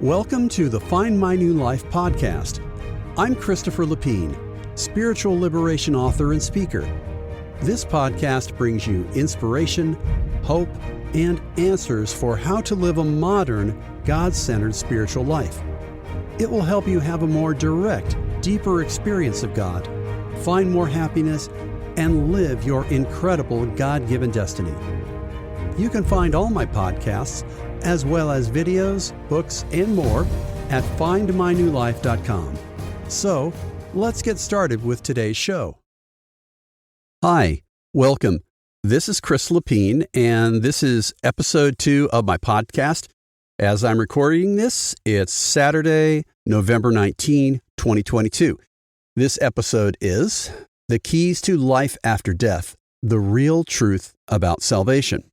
Welcome to the Find My New Life podcast. I'm Christopher Lapine, spiritual liberation author and speaker. This podcast brings you inspiration, hope, and answers for how to live a modern, God-centered spiritual life. It will help you have a more direct, deeper experience of God, find more happiness, and live your incredible God-given destiny. You can find all my podcasts, as well as videos, books, and more at findmynewlife.com. So, let's get started with today's show. Hi, welcome. This is Chris Lapine, and this is episode 2 of my podcast. As I'm recording this, it's Saturday, November 19, 2022. This episode is The Keys to Life After Death, the Real Truth About Salvation.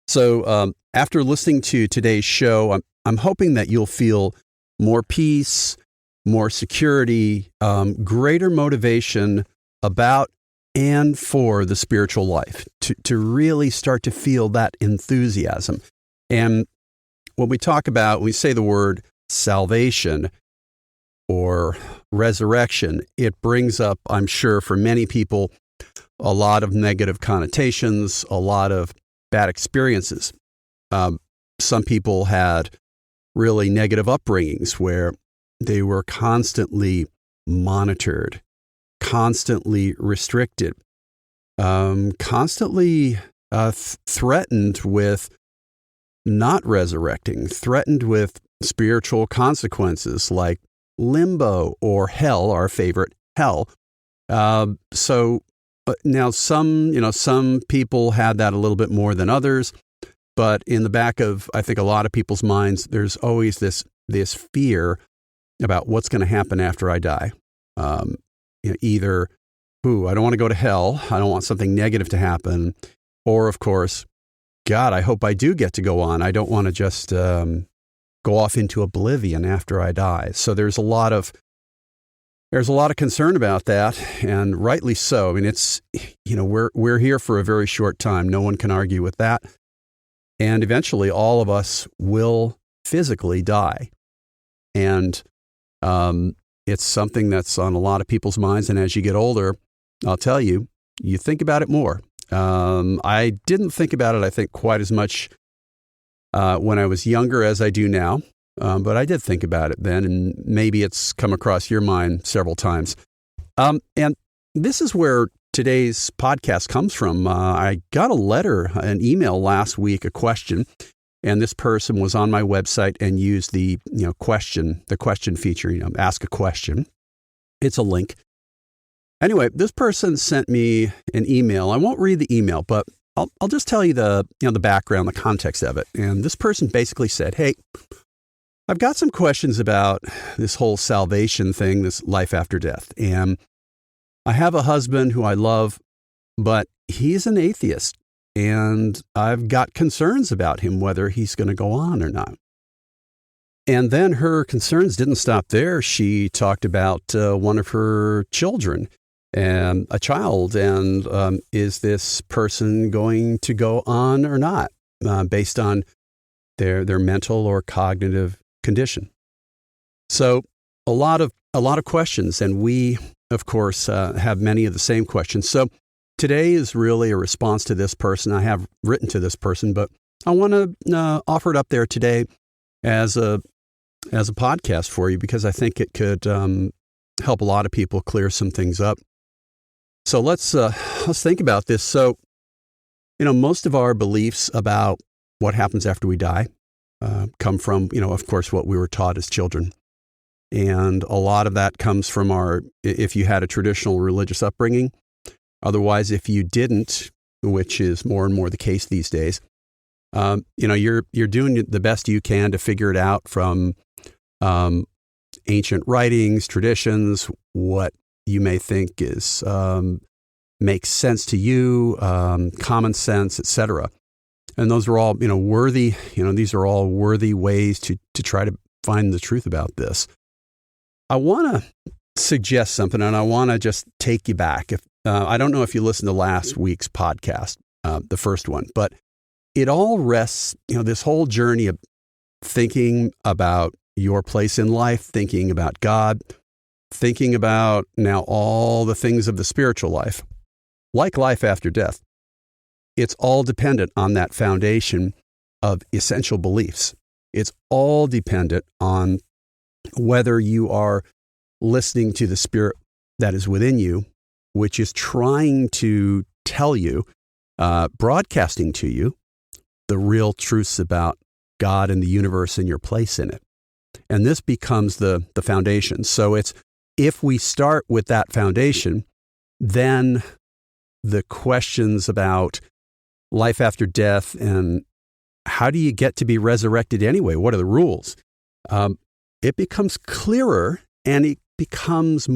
So after listening to today's show, I'm hoping that you'll feel more peace, more security, greater motivation about and for the spiritual life, to really start to feel that enthusiasm. And when we say the word salvation or resurrection, it brings up, I'm sure, for many people, a lot of negative connotations, a lot of bad experiences. Some people had really negative upbringings where they were constantly monitored, constantly restricted, constantly threatened with not resurrecting, threatened with spiritual consequences like limbo or hell, our favorite hell. Now some people had that a little bit more than others, but in the back of, I think, a lot of people's minds, there's always this fear about what's going to happen after I die. Either, I don't want to go to hell, I don't want something negative to happen, or of course, God, I hope I do get to go on. I don't want to just go off into oblivion after I die. So there's a lot of concern about that, and rightly so. I mean, it's, we're here for a very short time. No one can argue with that. And eventually all of us will physically die. And it's something that's on a lot of people's minds. And as you get older, I'll tell you, you think about it more. I didn't think about it, I think, quite as much when I was younger as I do now. But I did think about it then, and maybe it's come across your mind several times. And this is where today's podcast comes from. I got an email last week, a question, and this person was on my website and used the question feature, ask a question. It's a link. Anyway, this person sent me an email. I won't read the email, but I'll just tell you the background, the context of it. And this person basically said, "Hey, I've got some questions about this whole salvation thing, this life after death. And I have a husband who I love, but he's an atheist. And I've got concerns about him, whether he's going to go on or not." And then her concerns didn't stop there. She talked about one of her children and a child. And is this person going to go on or not based on their mental or cognitive condition? So a lot of questions, and we, of course, have many of the same questions. So today is really a response to this person. I have written to this person, but I want to offer it up there today as a podcast for you, because I think it could help a lot of people clear some things up. So let's think about this. So, most of our beliefs about what happens after we die come from, of course, what we were taught as children. And a lot of that comes from if you had a traditional religious upbringing. Otherwise, if you didn't, which is more and more the case these days, you're doing the best you can to figure it out from ancient writings, traditions, what you may think makes sense to you, common sense, etc. And those are all, worthy, these are all worthy ways to try to find the truth about this. I want to suggest something, and I want to just take you back. I don't know if you listened to last week's podcast, the first one, but it all rests, this whole journey of thinking about, your place in life, thinking about God, thinking about now all the things of the spiritual life, like life after death. It's all dependent on that foundation of essential beliefs. It's all dependent on whether you are listening to the Spirit that is within you, which is trying to tell you, broadcasting to you, the real truths about God and the universe and your place in it. And this becomes the foundation. So it's, if we start with that foundation, then the questions about life after death and how do you get to be resurrected anyway? What are the rules? It becomes clearer, and it becomes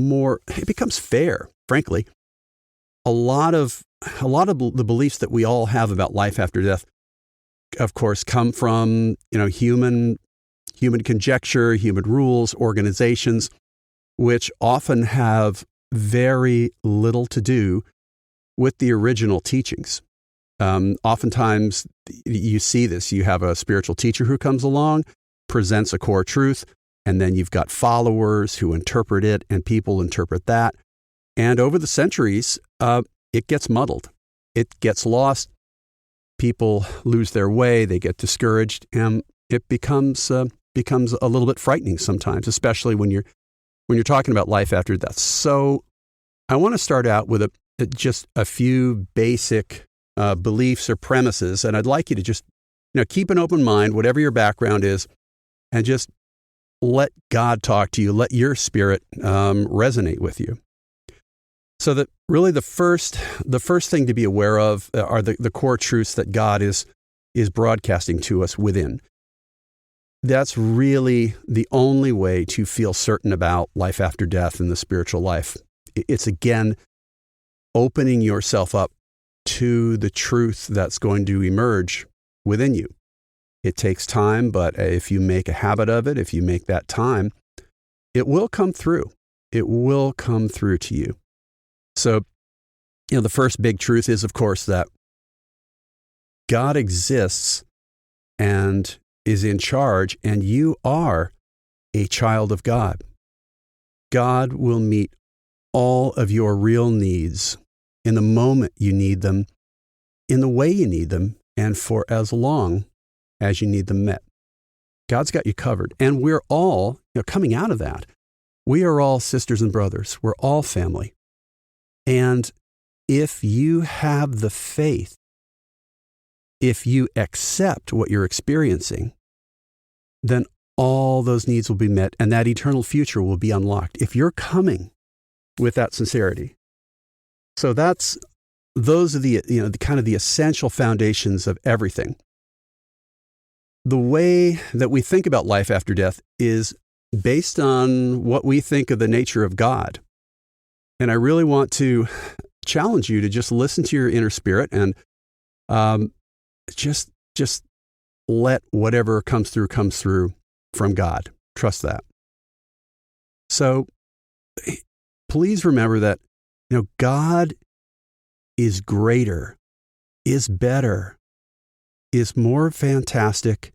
fair, frankly. A lot of the beliefs that we all have about life after death, of course, come from, human conjecture, human rules, organizations, which often have very little to do with the original teachings. Oftentimes, you see this. You have a spiritual teacher who comes along, presents a core truth, and then you've got followers who interpret it, and people interpret that. And over the centuries, it gets muddled. It gets lost. People lose their way. They get discouraged, and it becomes a little bit frightening sometimes, especially when you're talking about life after death. So, I want to start out with just a few basic beliefs or premises, and I'd like you to just keep an open mind, whatever your background is, and just let God talk to you. Let your spirit resonate with you. So that really the first thing to be aware of are the core truths that God is broadcasting to us within. That's really the only way to feel certain about life after death and the spiritual life. It's, again, opening yourself up to the truth that's going to emerge within you. It takes time, but if you make a habit of it, if you make that time, it will come through. It will come through to you. So, the first big truth is, of course, that God exists and is in charge, and you are a child of God. God will meet all of your real needs in the moment you need them, in the way you need them, and for as long as you need them met. God's got you covered. And we're all, coming out of that, we are all sisters and brothers. We're all family. And if you have the faith, if you accept what you're experiencing, then all those needs will be met and that eternal future will be unlocked if you're coming with that sincerity. So those are the kind of the essential foundations of everything. The way that we think about life after death is based on what we think of the nature of God. And I really want to challenge you to just listen to your inner spirit and just let whatever comes through from God. Trust that. So please remember that God is greater, is better, is more fantastic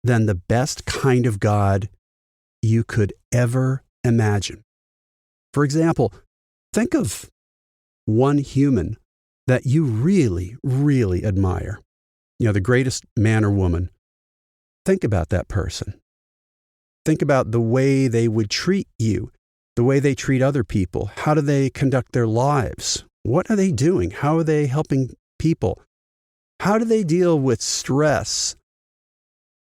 than the best kind of God you could ever imagine. For example, think of one human that you really, really admire. The greatest man or woman. Think about that person. Think about the way they would treat you, the way they treat other people. How do they conduct their lives? What are they doing? How are they helping people? How do they deal with stress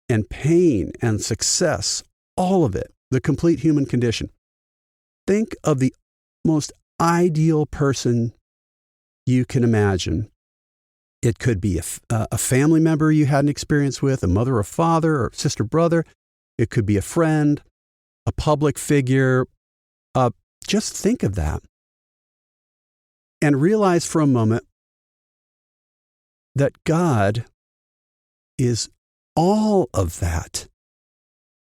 and pain and success? All of it, the complete human condition. Think of the most ideal person you can imagine. It could be a family member you had an experience with, a mother or father or sister, brother. It could be a friend, a public figure. Just think of that and realize for a moment that God is all of that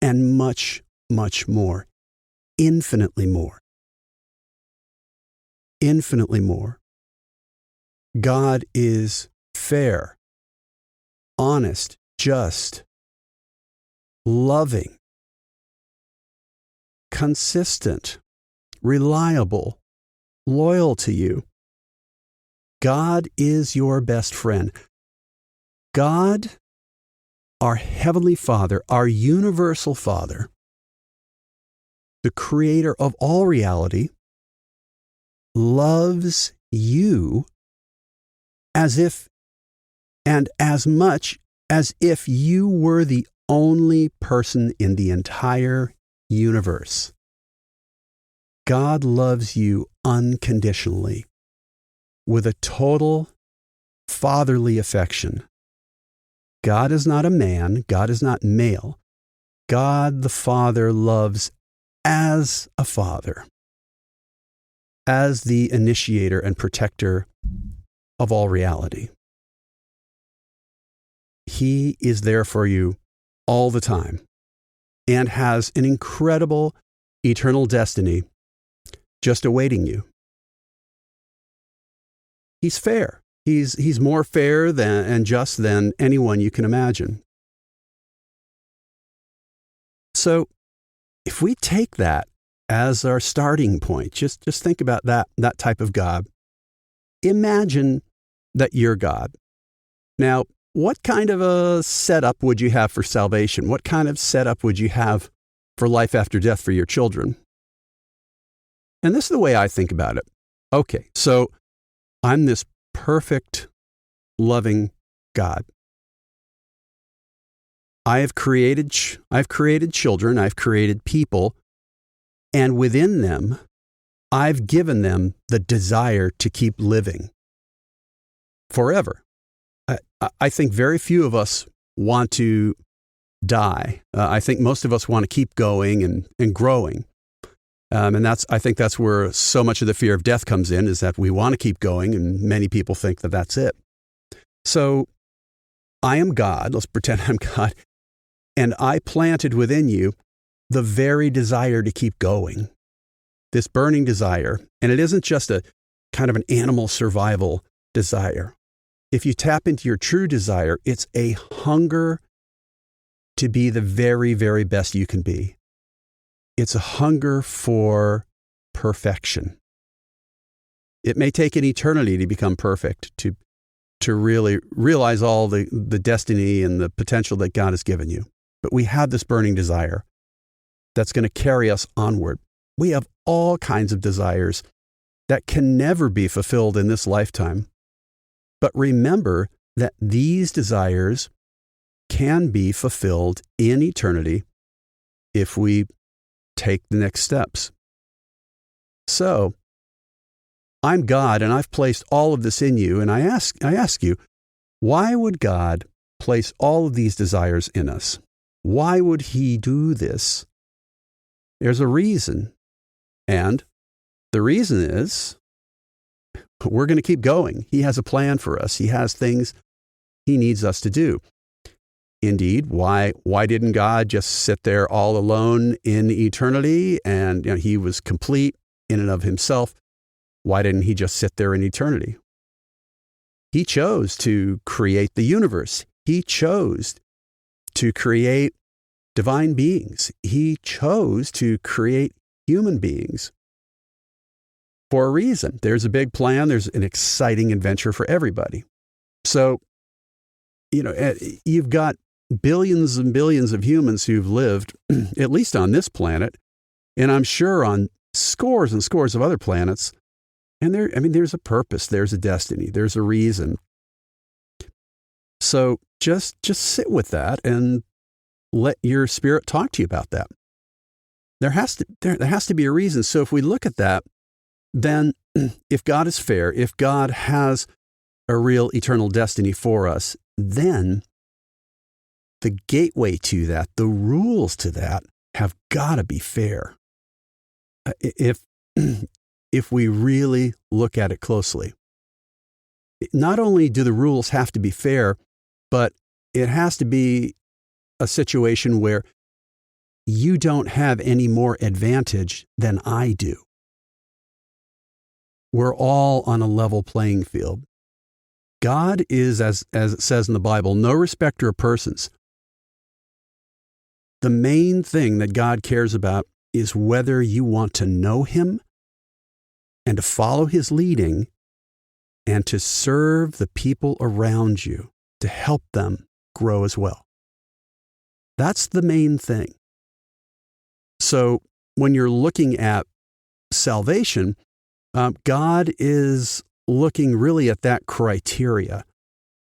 and much, much more, infinitely more. Infinitely more. God is fair, honest, just, loving, consistent, reliable, loyal to you. God is your best friend. God, our Heavenly Father, our universal Father, the creator of all reality, loves you as if and as much as if you were the only person in the entire universe. God loves you unconditionally with a total fatherly affection. God is not a man. God is not male. God the Father loves as a father, as the initiator and protector of all reality. He is there for you all the time and has an incredible eternal destiny just awaiting you. He's fair. He's more fair than and just than anyone you can imagine. So if we take that as our starting point, just think about that type of God. Imagine that you're God. Now, what kind of a setup would you have for salvation? What kind of setup would you have for life after death for your children? And this is the way I think about it. Okay, so I'm this perfect, loving God. I've created children, I've created people, and within them, I've given them the desire to keep living forever. I think very few of us want to die. I think most of us want to keep going and growing. And I think that's where so much of the fear of death comes in, is that we want to keep going, and many people think that that's it. So I am God. Let's pretend I'm God. And I planted within you the very desire to keep going, this burning desire. And it isn't just a kind of an animal survival desire. If you tap into your true desire, it's a hunger to be the very, very best you can be. It's a hunger for perfection. It may take an eternity to become perfect, to really realize all the destiny and the potential that God has given you. But we have this burning desire that's going to carry us onward. We have all kinds of desires that can never be fulfilled in this lifetime. But remember that these desires can be fulfilled in eternity if we take the next steps. So, I'm God, and I've placed all of this in you, and I ask you, why would God place all of these desires in us? Why would He do this? There's a reason, and the reason is we're going to keep going. He has a plan for us. He has things He needs us to do. Indeed, why didn't God just sit there all alone in eternity, and He was complete in and of Himself? Why didn't He just sit there in eternity? He chose to create the universe. He chose to create divine beings. He chose to create human beings for a reason. There's a big plan. There's an exciting adventure for everybody. So, you've got billions and billions of humans who've lived, at least on this planet, and I'm sure on scores and scores of other planets. And there's a purpose, there's a destiny, there's a reason. So just sit with that and let your spirit talk to you about that. There has to be a reason. So if we look at that, then if God is fair, if God has a real eternal destiny for us, then the gateway to that, the rules to that, have got to be fair. If we really look at it closely, not only do the rules have to be fair, but it has to be a situation where you don't have any more advantage than I do. We're all on a level playing field. God is, as it says in the Bible, no respecter of persons. The main thing that God cares about is whether you want to know him and to follow his leading and to serve the people around you, to help them grow as well. That's the main thing. So when you're looking at salvation, God is looking really at that criteria.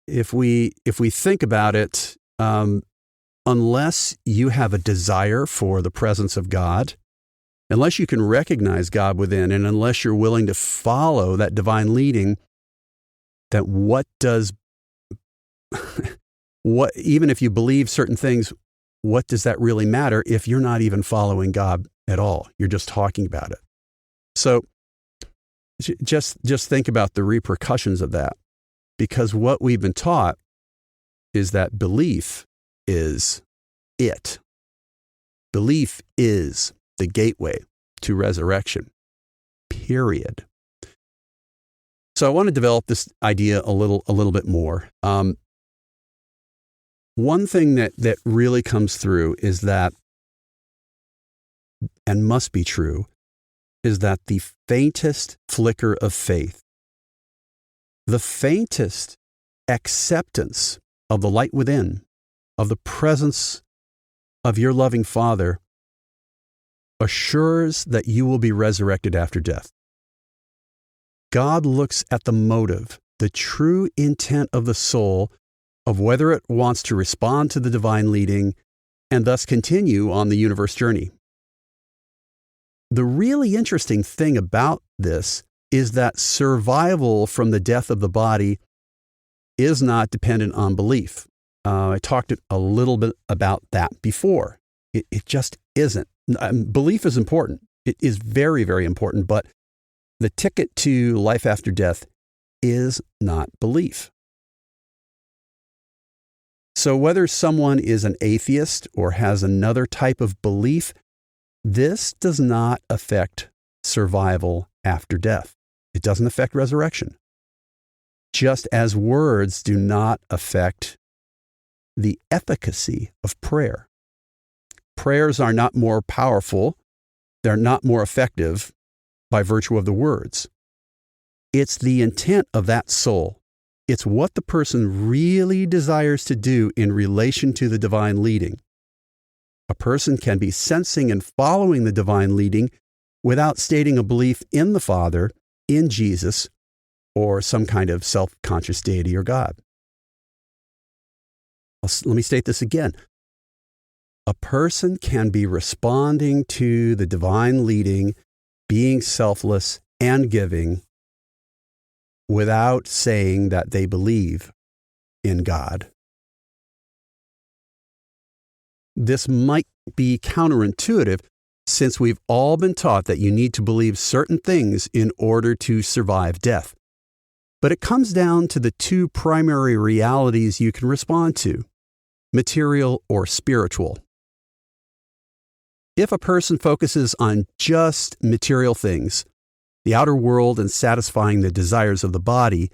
If we think about it, unless you have a desire for the presence of God, unless you can recognize God within, and unless you're willing to follow that divine leading, that even if you believe certain things, what does that really matter if you're not even following God at all? You're just talking about it. So just think about the repercussions of that, because what we've been taught is that belief is it. Belief is the gateway to resurrection, period. So I want to develop this idea a little bit more. One thing that really comes through is that, and must be true, is that the faintest flicker of faith, the faintest acceptance of the light within, of the presence of your loving Father, assures that you will be resurrected after death. God looks at the motive, the true intent of the soul, of whether it wants to respond to the divine leading and thus continue on the universe journey. The really interesting thing about this is that survival from the death of the body is not dependent on belief. I talked a little bit about that before. It just isn't. Belief is important. It is very, very important, but the ticket to life after death is not belief. So whether someone is an atheist or has another type of belief, this does not affect survival after death. It doesn't affect resurrection. Just as words do not affect the efficacy of prayer. Prayers are not more powerful, they're not more effective by virtue of the words. It's the intent of that soul. It's what the person really desires to do in relation to the divine leading. A person can be sensing and following the divine leading without stating a belief in the Father, in Jesus, or some kind of self-conscious deity or God. Let me state this again. A person can be responding to the divine leading, being selfless and giving, without saying that they believe in God. This might be counterintuitive, since we've all been taught that you need to believe certain things in order to survive death. But it comes down to the two primary realities you can respond to, material or spiritual. If a person focuses on just material things, the outer world, and satisfying the desires of the body,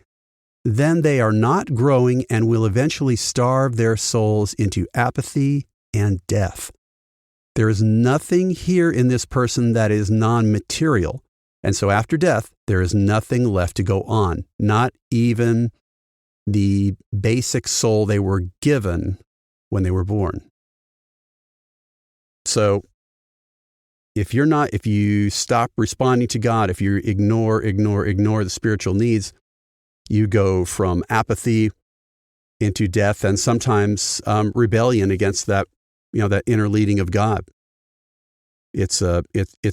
then they are not growing and will eventually starve their souls into apathy and death. There is nothing here in this person that is non-material, and so after death, there is nothing left to go on, not even the basic soul they were given when they were born. So, if you stop responding to God, if you ignore the spiritual needs, you go from apathy into death, and sometimes rebellion against that inner leading of God. It's a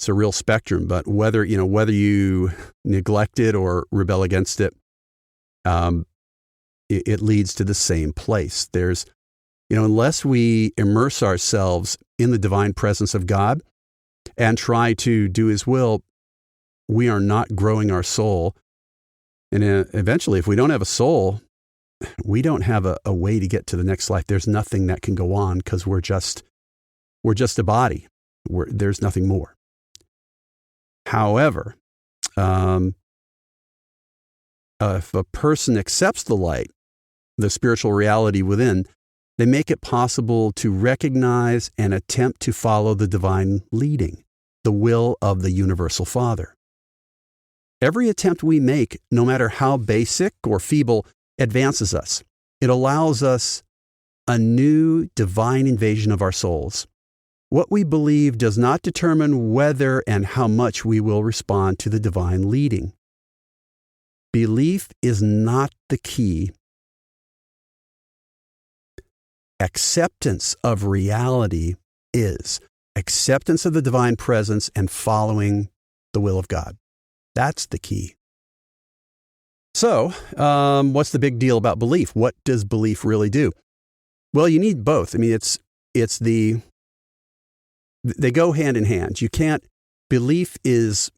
real spectrum, but whether you neglect it or rebel against it, it leads to the same place. There's, unless we immerse ourselves in the divine presence of God and try to do His will, we are not growing our soul. And eventually, if we don't have a soul, we don't have a way to get to the next life. There's nothing that can go on because we're just a body. There's nothing more. However, if a person accepts the light, the spiritual reality within, they make it possible to recognize and attempt to follow the divine leading. the will of the universal Father. Every attempt we make, no matter how basic or feeble, advances us. It allows us a new divine invasion of our souls. What we believe does not determine whether and how much we will respond to the divine leading. Belief is not the key. Acceptance of reality is. Acceptance of the divine presence and following the will of God. That's the key. So, what's the big deal about belief? What does belief really do? Well, you need both. I mean, they go hand in hand. You can't, belief is,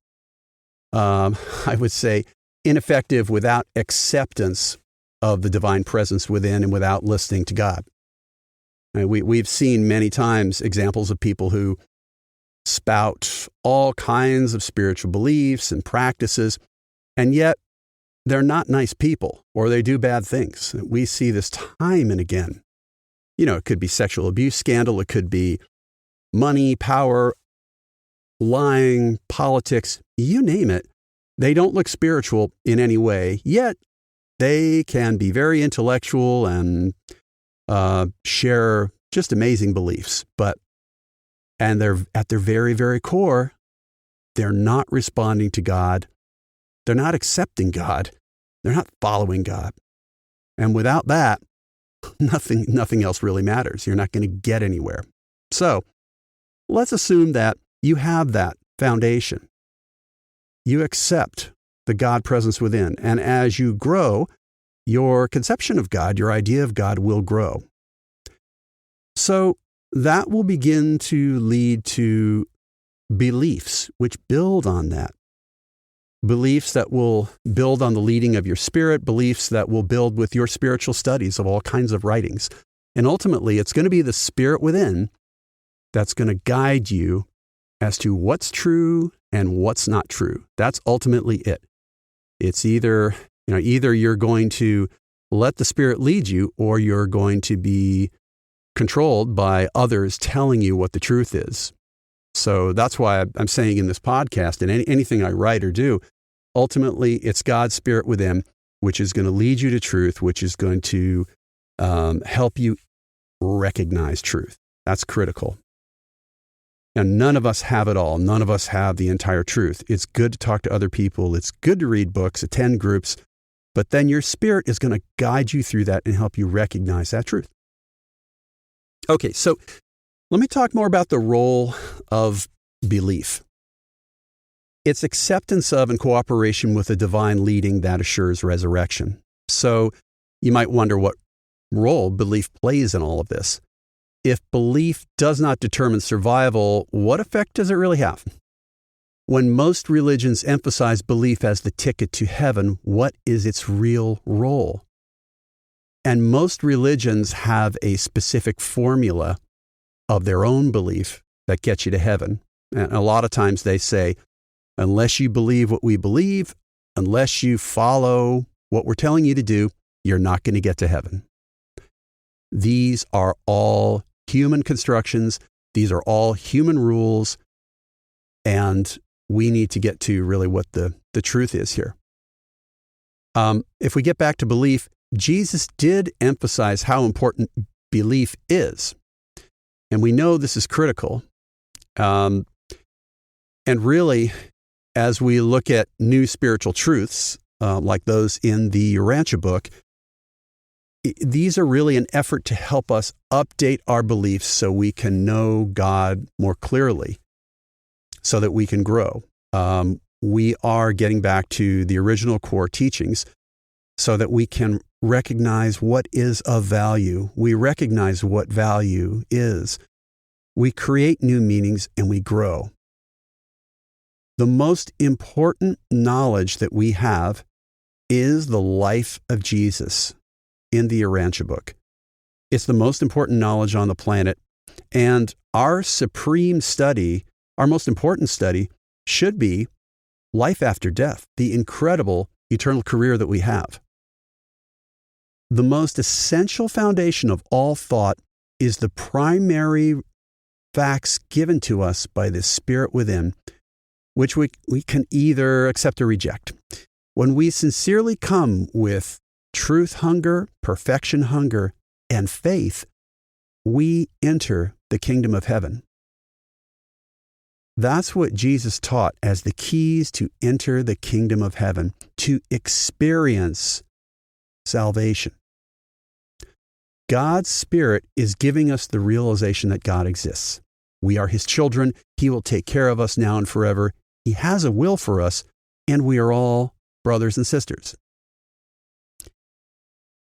I would say, ineffective without acceptance of the divine presence within and without listening to God. And we've seen many times examples of people who spout all kinds of spiritual beliefs and practices, and yet they're not nice people, or they do bad things. We see this time and again. You know, it could be sexual abuse scandal, it could be money, power, lying, politics, you name it. They don't look spiritual in any way, yet they can be very intellectual and share just amazing beliefs. And they're at their very, very core, they're not responding to God. They're not accepting God. They're not following God. And without that, nothing else really matters. You're not going to get anywhere. So let's assume that you have that foundation. You accept the God presence within. And as you grow, your conception of God, your idea of God will grow. So that will begin to lead to beliefs which build on that. Beliefs that will build on the leading of your spirit, beliefs that will build with your spiritual studies of all kinds of writings. And ultimately, it's going to be the spirit within that's going to guide you as to what's true and what's not true. That's ultimately it. It's either you're going to let the spirit lead you, or you're going to be controlled by others telling you what the truth is. So that's why I'm saying in this podcast and anything I write or do, ultimately it's God's spirit within, which is going to lead you to truth, which is going to help you recognize truth. That's critical. Now, none of us have it all. None of us have the entire truth. It's good to talk to other people. It's good to read books, attend groups, but then your spirit is going to guide you through that and help you recognize that truth. Okay, so let me talk more about the role of belief. It's acceptance of and cooperation with the divine leading that assures resurrection. So you might wonder what role belief plays in all of this. If belief does not determine survival, what effect does it really have? When most religions emphasize belief as the ticket to heaven, what is its real role? And most religions have a specific formula of their own belief that gets you to heaven. And a lot of times they say, unless you believe what we believe, unless you follow what we're telling you to do, you're not going to get to heaven. These are all human constructions. These are all human rules. And we need to get to really what the truth is here. If we get back to belief, Jesus did emphasize how important belief is. And we know this is critical. And really, as we look at new spiritual truths, like those in the Urantia book, these are really an effort to help us update our beliefs so we can know God more clearly, so that we can grow. We are getting back to the original core teachings so that we can recognize what is of value. We recognize what value is. We create new meanings and we grow. The most important knowledge that we have is the life of Jesus in the Urantia book. It's the most important knowledge on the planet. And our supreme study, our most important study, should be life after death, the incredible eternal career that we have. The most essential foundation of all thought is the primary facts given to us by the Spirit within, which we can either accept or reject. When we sincerely come with truth hunger, perfection hunger, and faith, we enter the kingdom of heaven. That's what Jesus taught as the keys to enter the kingdom of heaven, to experience salvation. God's Spirit is giving us the realization that God exists. We are His children. He will take care of us now and forever. He has a will for us, and we are all brothers and sisters.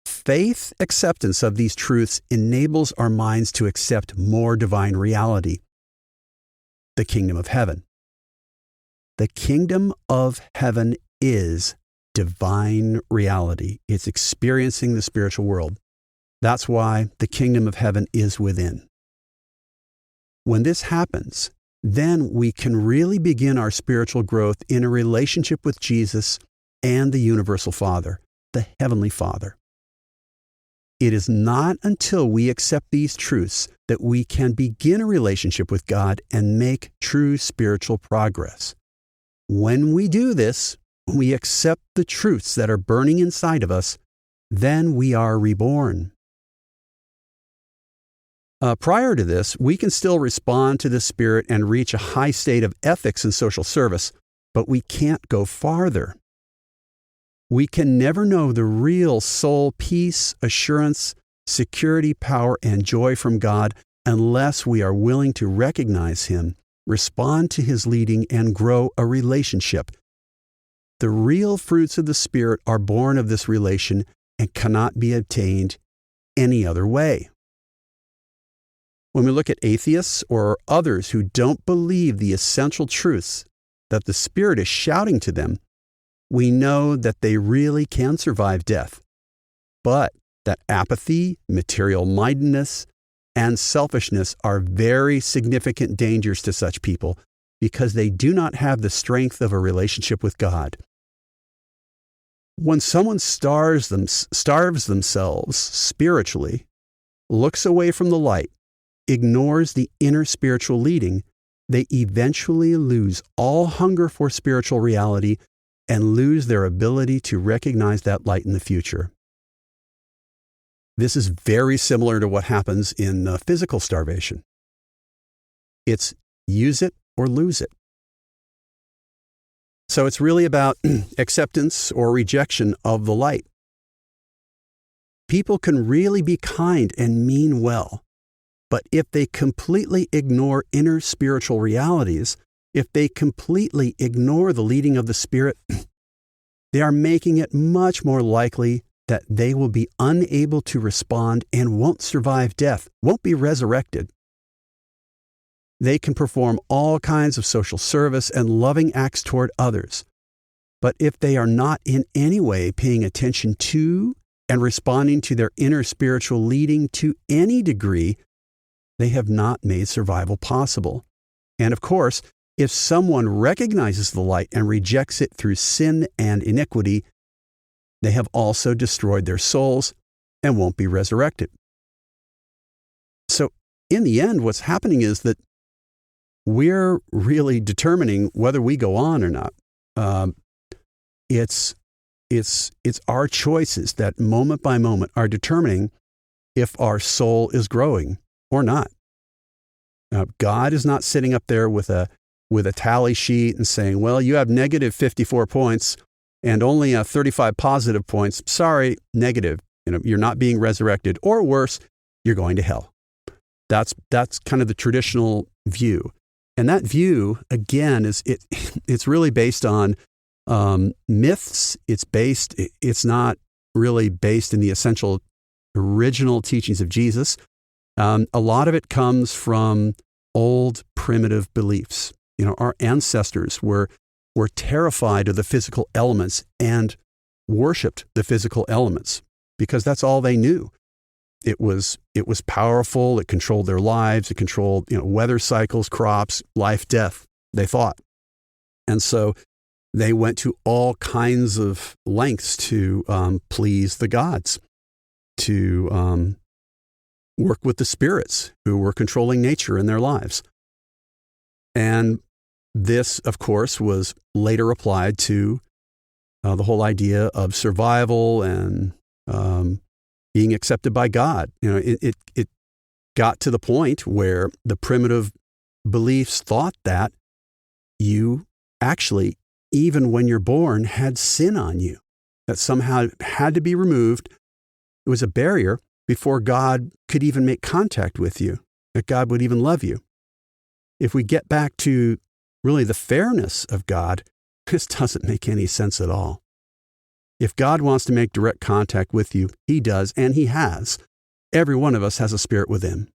Faith acceptance of these truths enables our minds to accept more divine reality, the kingdom of heaven. The kingdom of heaven is divine reality. It's experiencing the spiritual world. That's why the kingdom of heaven is within. When this happens, then we can really begin our spiritual growth in a relationship with Jesus and the universal Father, the Heavenly Father. It is not until we accept these truths that we can begin a relationship with God and make true spiritual progress. When we do this, we accept the truths that are burning inside of us, then we are reborn. Prior to this, we can still respond to the Spirit and reach a high state of ethics and social service, but we can't go farther. We can never know the real soul peace, assurance, security, power, and joy from God unless we are willing to recognize Him, respond to His leading, and grow a relationship. The real fruits of the Spirit are born of this relation and cannot be obtained any other way. When we look at atheists or others who don't believe the essential truths that the Spirit is shouting to them, we know that they really can survive death, but that apathy, material-mindedness, and selfishness are very significant dangers to such people because they do not have the strength of a relationship with God. When someone starves themselves spiritually, looks away from the light, ignores the inner spiritual leading, they eventually lose all hunger for spiritual reality and lose their ability to recognize that light in the future. This is very similar to what happens in physical starvation. It's use it or lose it. So it's really about acceptance or rejection of the light. People can really be kind and mean well, but if they completely ignore inner spiritual realities, if they completely ignore the leading of the Spirit, they are making it much more likely that they will be unable to respond and won't survive death, won't be resurrected. They can perform all kinds of social service and loving acts toward others. But if they are not in any way paying attention to and responding to their inner spiritual leading to any degree, they have not made survival possible. And of course, if someone recognizes the light and rejects it through sin and iniquity, they have also destroyed their souls and won't be resurrected. So in the end, what's happening is that we're really determining whether we go on or not. It's our choices that moment by moment are determining if our soul is growing or not. God is not sitting up there with a tally sheet and saying, well, you have negative 54 points and only 35 positive points. Sorry, negative. You're not being resurrected, or worse, you're going to hell. That's kind of the traditional view. And that view, again, it's really based on myths. It's not really based in the essential original teachings of Jesus. A lot of it comes from old primitive beliefs. Our ancestors were terrified of the physical elements and worshipped the physical elements because that's all they knew. It was powerful. It controlled their lives. It controlled weather cycles, crops, life, death, they thought. And so they went to all kinds of lengths to please the gods, to work with the spirits who were controlling nature in their lives. And this, of course, was later applied to the whole idea of survival and being accepted by God. It got to the point where the primitive beliefs thought that you actually, even when you're born, had sin on you, that somehow had to be removed. It was a barrier before God could even make contact with you, that God would even love you. If we get back to really the fairness of God, this doesn't make any sense at all. If God wants to make direct contact with you, He does, and He has. Every one of us has a spirit within.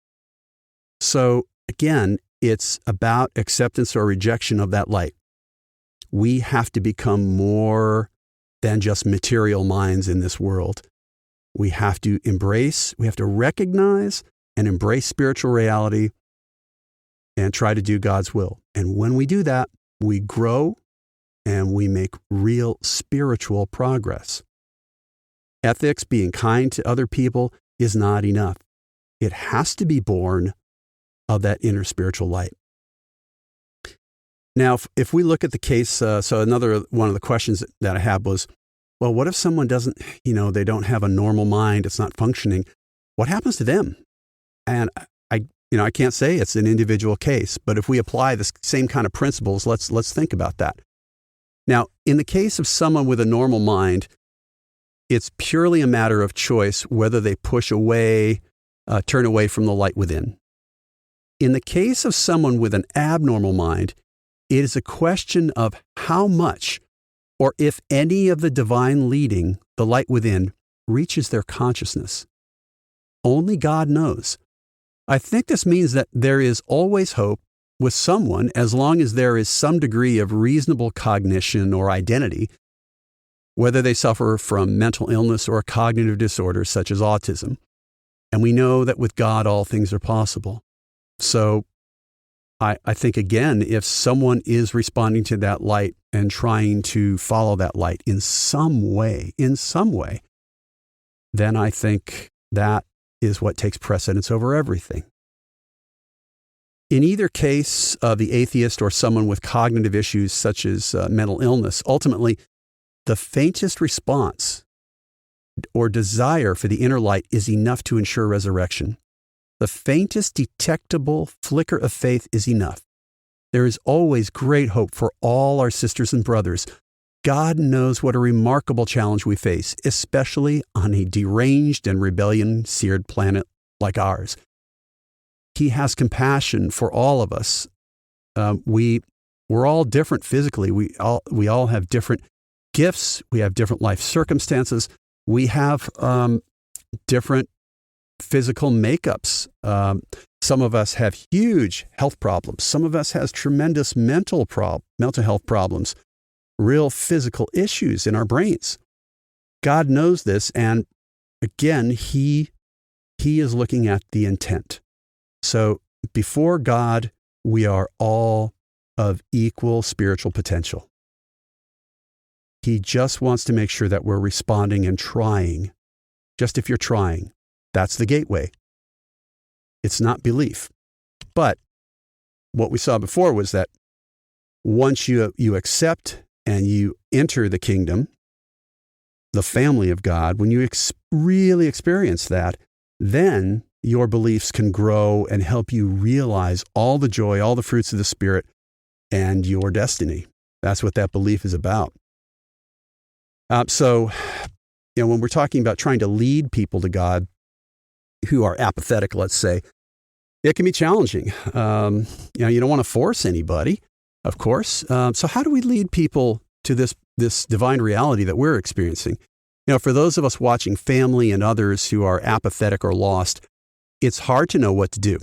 So again, it's about acceptance or rejection of that light. We have to become more than just material minds in this world. We have to recognize and embrace spiritual reality and try to do God's will. And when we do that, we grow and we make real spiritual progress. Ethics, being kind to other people, is not enough. It has to be born of that inner spiritual light. Now, if we look at the case, so another one of the questions that I had was, well, what if someone doesn't, they don't have a normal mind, it's not functioning? What happens to them? And I can't say it's an individual case, but if we apply the same kind of principles, let's think about that. Now, in the case of someone with a normal mind, it's purely a matter of choice whether they turn away from the light within. In the case of someone with an abnormal mind, it is a question of how much, or if any of the divine leading, the light within, reaches their consciousness. Only God knows. I think this means that there is always hope with someone as long as there is some degree of reasonable cognition or identity, whether they suffer from mental illness or cognitive disorders such as autism. And we know that with God, all things are possible. So I think, again, if someone is responding to that light and trying to follow that light in some way, then I think that is what takes precedence over everything. In either case of the atheist or someone with cognitive issues such as mental illness, ultimately, the faintest response or desire for the inner light is enough to ensure resurrection. The faintest detectable flicker of faith is enough. There is always great hope for all our sisters and brothers. God knows what a remarkable challenge we face, especially on a deranged and rebellion-seared planet like ours. He has compassion for all of us. We're all different physically. We all have different gifts. We have different life circumstances. We have different physical makeups. Some of us have huge health problems. Some of us has tremendous mental health problems, real physical issues in our brains. God knows this, and again, He is looking at the intent. So before God, we are all of equal spiritual potential. He just wants to make sure that we're responding and trying. Just if you're trying, that's the gateway. It's not belief. But what we saw before was that once you accept and you enter the kingdom, the family of God, when you really experience that, then your beliefs can grow and help you realize all the joy, all the fruits of the Spirit, and your destiny. That's what that belief is about. So, when we're talking about trying to lead people to God who are apathetic, let's say, it can be challenging. You don't want to force anybody, of course. So how do we lead people to this divine reality that we're experiencing? For those of us watching family and others who are apathetic or lost, it's hard to know what to do.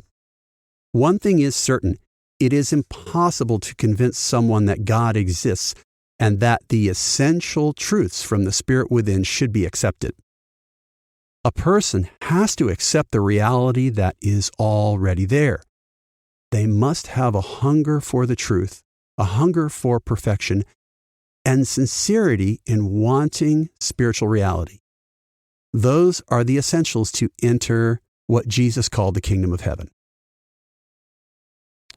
One thing is certain, it is impossible to convince someone that God exists and that the essential truths from the Spirit within should be accepted. A person has to accept the reality that is already there. They must have a hunger for the truth, a hunger for perfection, and sincerity in wanting spiritual reality. Those are the essentials to enter what Jesus called the kingdom of heaven.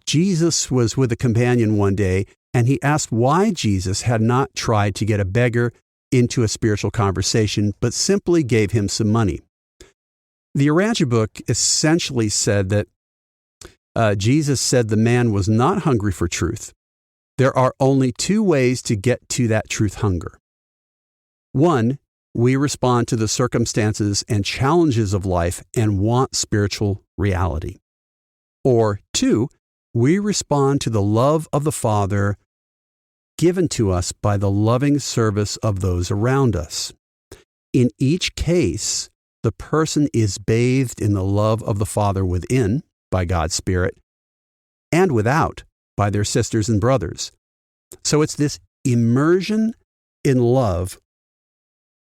Jesus was with a companion one day, and he asked why Jesus had not tried to get a beggar into a spiritual conversation, but simply gave him some money. The Urantia book essentially said that Jesus said the man was not hungry for truth. There are only two ways to get to that truth hunger. One, we respond to the circumstances and challenges of life and want spiritual reality. Or two, we respond to the love of the Father given to us by the loving service of those around us. In each case, the person is bathed in the love of the Father within, by God's Spirit, and without, by their sisters and brothers. So it's this immersion in love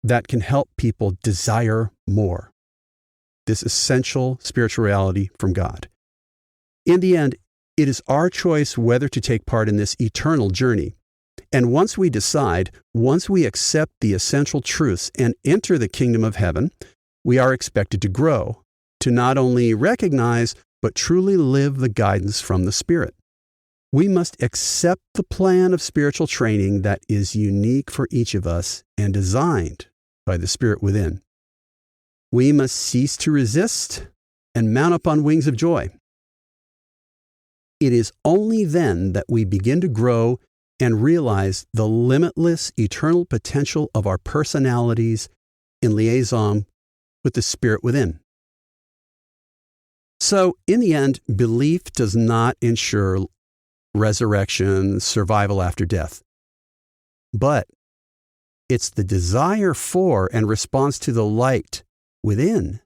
that can help people desire more, this essential spiritual reality from God. In the end, it is our choice whether to take part in this eternal journey. And once we decide, once we accept the essential truths and enter the kingdom of heaven, we are expected to grow, to not only recognize, but truly live the guidance from the Spirit. We must accept the plan of spiritual training that is unique for each of us and designed by the Spirit within. We must cease to resist and mount up on wings of joy. It is only then that we begin to grow and realize the limitless eternal potential of our personalities in liaison with the Spirit within. So, in the end, belief does not ensure resurrection, survival after death. But it's the desire for and response to the light within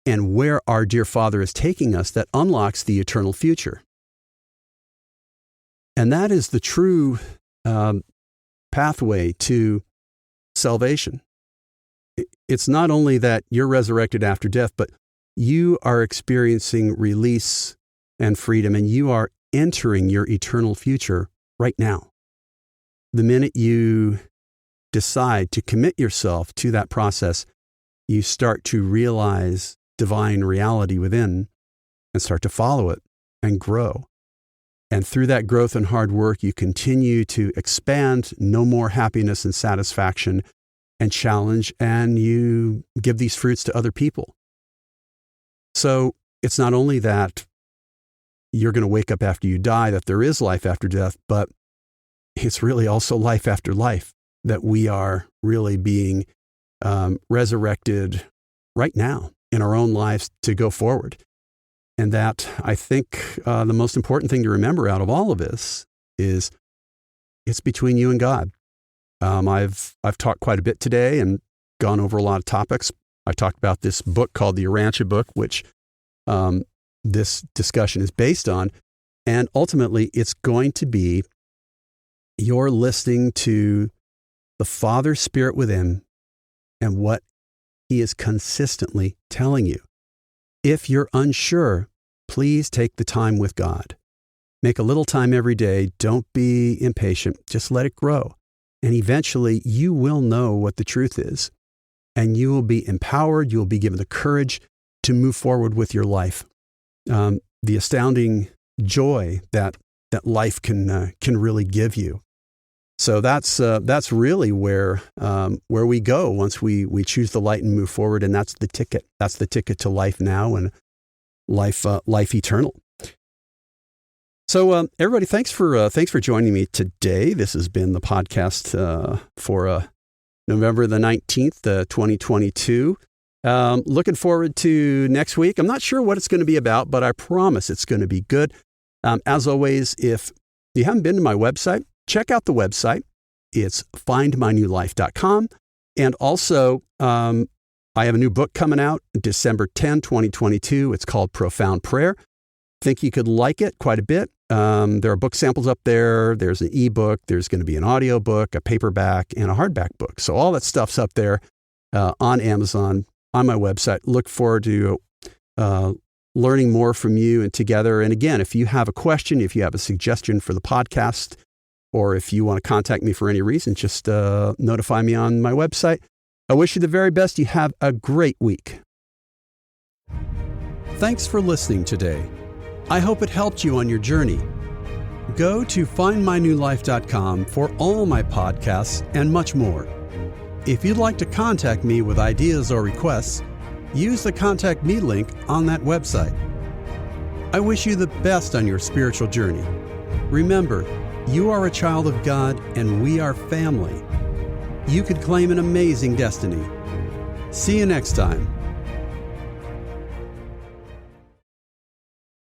and where our dear Father is taking us that unlocks the eternal future. And that is the true pathway to salvation. It's not only that you're resurrected after death, but you are experiencing release and freedom, and you are entering your eternal future right now. The minute you decide to commit yourself to that process, you start to realize divine reality within and start to follow it and grow. And through that growth and hard work, you continue to expand, know more happiness and satisfaction and challenge, and you give these fruits to other people. So it's not only that you're going to wake up after you die, that there is life after death, but it's really also life after life, that we are really being resurrected right now in our own lives to go forward. And that, I think, the most important thing to remember out of all of this is it's between you and God. I've talked quite a bit today and gone over a lot of topics. I talked about this book called the Urantia book, which this discussion is based on. And ultimately, it's going to be you're listening to the Father's Spirit within and what He is consistently telling you. If you're unsure, please take the time with God. Make a little time every day. Don't be impatient. Just let it grow. And eventually, you will know what the truth is. And you will be empowered. You will be given the courage to move forward with your life. The astounding joy that life can really give you. So that's really where we go once we choose the light and move forward, and that's the ticket. That's the ticket to life now and life eternal. So everybody, thanks for joining me today. This has been the podcast for November the 19th, 2022. Looking forward to next week. I'm not sure what it's going to be about, but I promise it's going to be good. As always, if you haven't been to my website, check out the website. It's findmynewlife.com. And also, I have a new book coming out December 10, 2022. It's called Profound Prayer. Think you could like it quite a bit. There are book samples up there. There's an ebook. There's going to be an audio book, a paperback, and a hardback book. So all that stuff's up there on Amazon, on my website. Look forward to learning more from you and together. And again, if you have a question, if you have a suggestion for the podcast, or if you want to contact me for any reason, just notify me on my website. I wish you the very best. You have a great week. Thanks for listening today. I hope it helped you on your journey. Go to findmynewlife.com for all my podcasts and much more. If you'd like to contact me with ideas or requests, use the Contact Me link on that website. I wish you the best on your spiritual journey. Remember, you are a child of God and we are family. You could claim an amazing destiny. See you next time.